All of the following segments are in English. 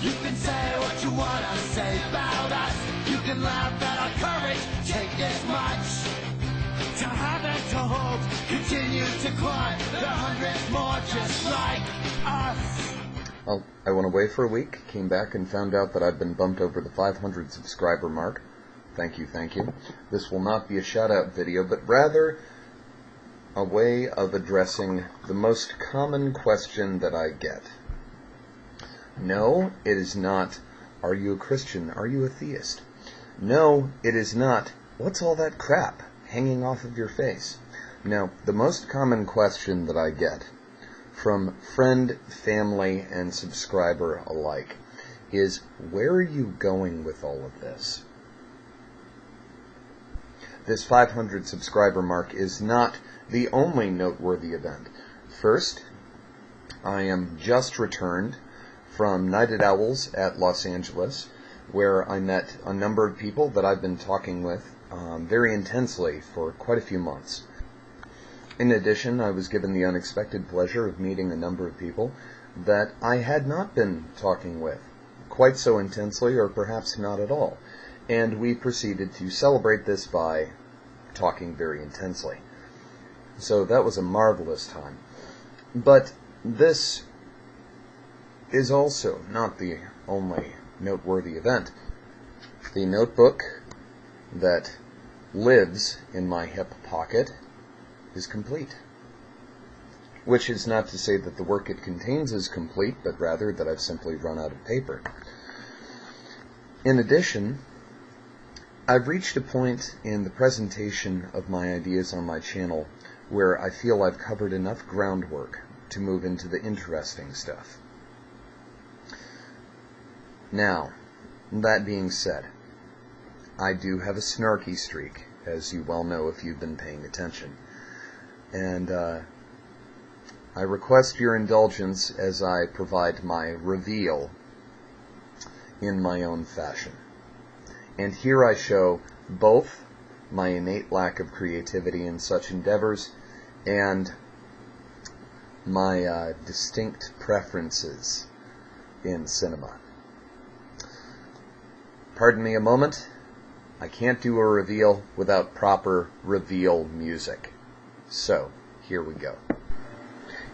You can say what you wanna say about us. You can laugh at our courage, take this much. To have and to hold, continue to climb. There are hundreds more just like us. Well, I went away for a week, came back and found out that I'd been bumped over the 500 subscriber mark. Thank you, thank you. This will not be a shout-out video, but rather a way of addressing the most common question that I get. No, it is not, are you a Christian? Are you a theist? No, it is not, what's all that crap hanging off of your face? No, the most common question that I get from friend, family, and subscriber alike is, where are you going with all of this? This 500 subscriber mark is not the only noteworthy event. First, I am just returned from Night at Owls at Los Angeles, where I met a number of people that I've been talking with very intensely for quite a few months. In addition, I was given the unexpected pleasure of meeting a number of people that I had not been talking with quite so intensely, or perhaps not at all. And we proceeded to celebrate this by talking very intensely. So that was a marvelous time. But this is also not the only noteworthy event. The notebook that lives in my hip pocket is complete. Which is not to say that the work it contains is complete, but rather that I've simply run out of paper. In addition, I've reached a point in the presentation of my ideas on my channel where I feel I've covered enough groundwork to move into the interesting stuff. Now, that being said, I do have a snarky streak, as you well know if you've been paying attention. And I request your indulgence as I provide my reveal in my own fashion. And here I show both my innate lack of creativity in such endeavors and my distinct preferences in cinema. Pardon me a moment. I can't do a reveal without proper reveal music. So, here we go.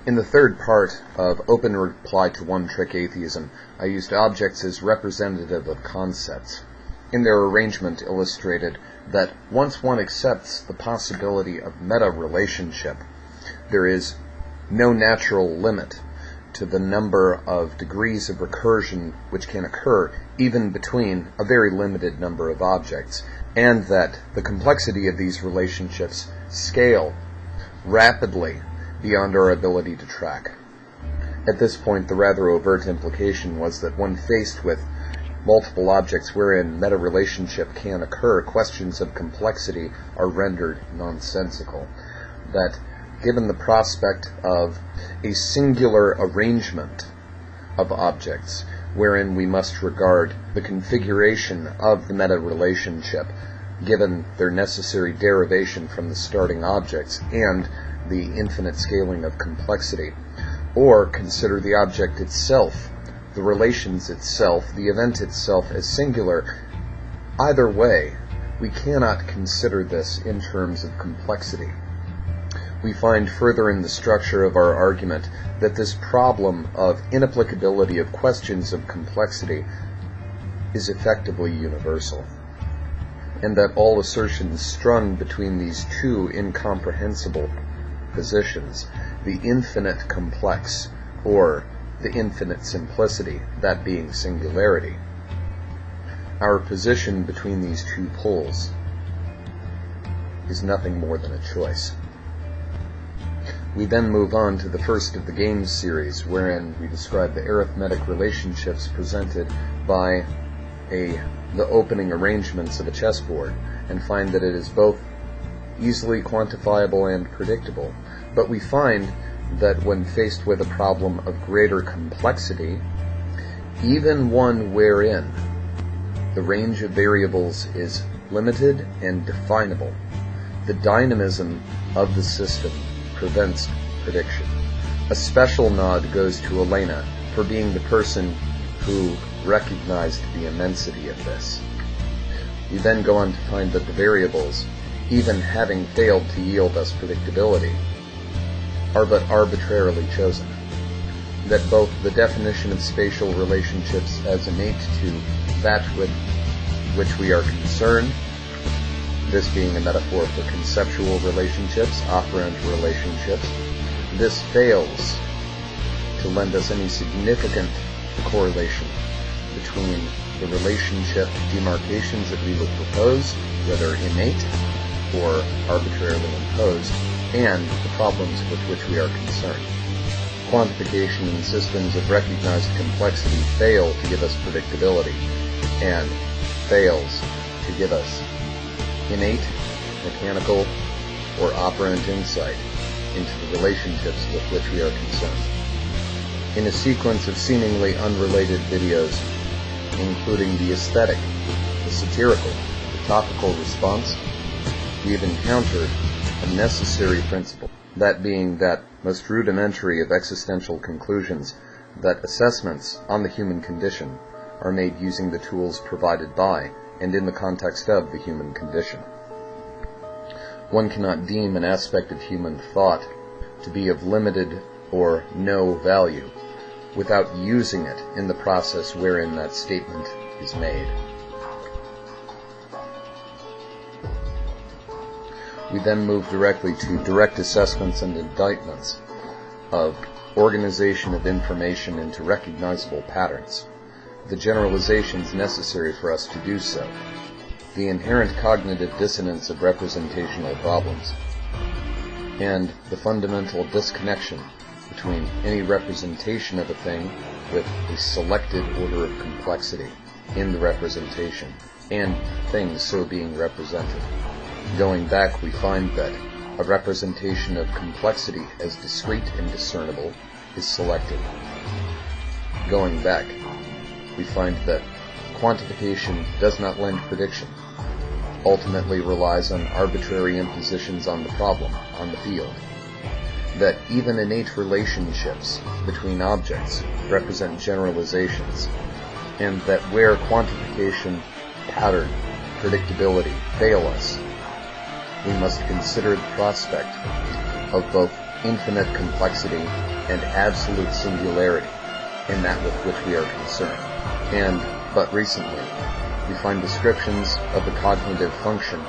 In the third part of Open Reply to One-Trick Atheism, I used objects as representative of concepts. In their arrangement illustrated that once one accepts the possibility of meta-relationship, there is no natural limit to the number of degrees of recursion which can occur even between a very limited number of objects, and that the complexity of these relationships scale rapidly beyond our ability to track. At this point, the rather overt implication was that when faced with multiple objects wherein meta-relationship can occur, questions of complexity are rendered nonsensical. That given the prospect of a singular arrangement of objects, wherein we must regard the configuration of the meta-relationship, given their necessary derivation from the starting objects and the infinite scaling of complexity, or consider the object itself, the relations itself, the event itself as singular. Either way, we cannot consider this in terms of complexity. We find further in the structure of our argument that this problem of inapplicability of questions of complexity is effectively universal, and that all assertions strung between these two incomprehensible positions, the infinite complex or the infinite simplicity, that being singularity, our position between these two poles is nothing more than a choice. We then move on to the first of the games series, wherein we describe the arithmetic relationships presented by the opening arrangements of a chessboard, and find that it is both easily quantifiable and predictable. But we find that when faced with a problem of greater complexity, even one wherein the range of variables is limited and definable, the dynamism of the system prevents prediction. A special nod goes to Elena for being the person who recognized the immensity of this. We then go on to find that the variables, even having failed to yield us predictability, are but arbitrarily chosen. That both the definition of spatial relationships as innate to that with which we are concerned, this being a metaphor for conceptual relationships, operant relationships, this fails to lend us any significant correlation between the relationship demarcations that we would propose, whether innate or arbitrarily imposed, and the problems with which we are concerned. Quantification in systems of recognized complexity fail to give us predictability, and fails to give us innate, mechanical, or operant insight into the relationships with which we are concerned. In a sequence of seemingly unrelated videos, including the aesthetic, the satirical, the topical response, we have encountered a necessary principle, that being that most rudimentary of existential conclusions, that assessments on the human condition are made using the tools provided by and in the context of the human condition. One cannot deem an aspect of human thought to be of limited or no value without using it in the process wherein that statement is made. We then move directly to direct assessments and indictments of organization of information into recognizable patterns, the generalizations necessary for us to do so, the inherent cognitive dissonance of representational problems, and the fundamental disconnection between any representation of a thing with a selected order of complexity in the representation, and things so being represented. Going back, we find that a representation of complexity as discrete and discernible is selected. Going back, we find that quantification does not lend prediction, ultimately relies on arbitrary impositions on the problem, on the field. That even innate relationships between objects represent generalizations, and that where quantification, pattern, predictability fail us, we must consider the prospect of both infinite complexity and absolute singularity in that with which we are concerned. And, but recently, we find descriptions of the cognitive function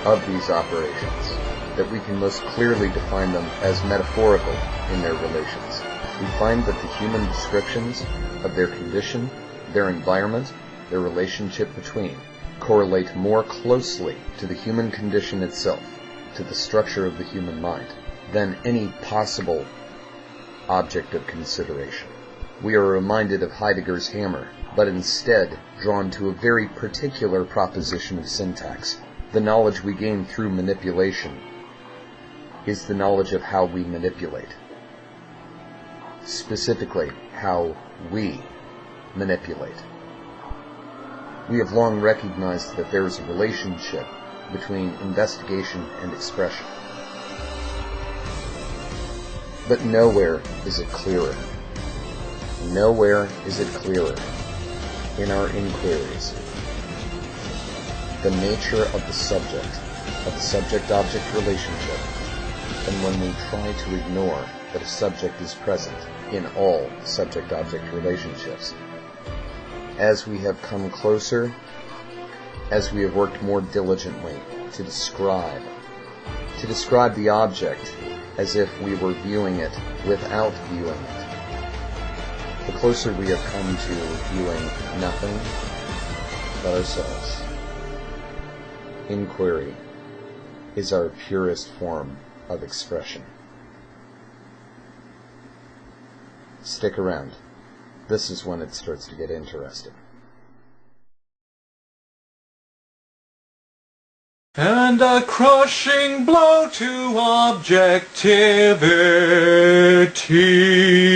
of these operations, that we can most clearly define them as metaphorical in their relations. We find that the human descriptions of their condition, their environment, their relationship between, correlate more closely to the human condition itself, to the structure of the human mind, than any possible object of consideration. We are reminded of Heidegger's hammer, but instead drawn to a very particular proposition of syntax. The knowledge we gain through manipulation is the knowledge of how we manipulate. Specifically, how we manipulate. We have long recognized that there is a relationship between investigation and expression. But nowhere is it clearer. Nowhere is it clearer in our inquiries. The nature of the subject-object relationship, and when we try to ignore that a subject is present in all subject-object relationships. As we have come closer, as we have worked more diligently to describe the object as if we were viewing it without viewing it, the closer we have come to viewing nothing but ourselves. Inquiry is our purest form of expression. Stick around. This is when it starts to get interesting. And a crushing blow to objectivity.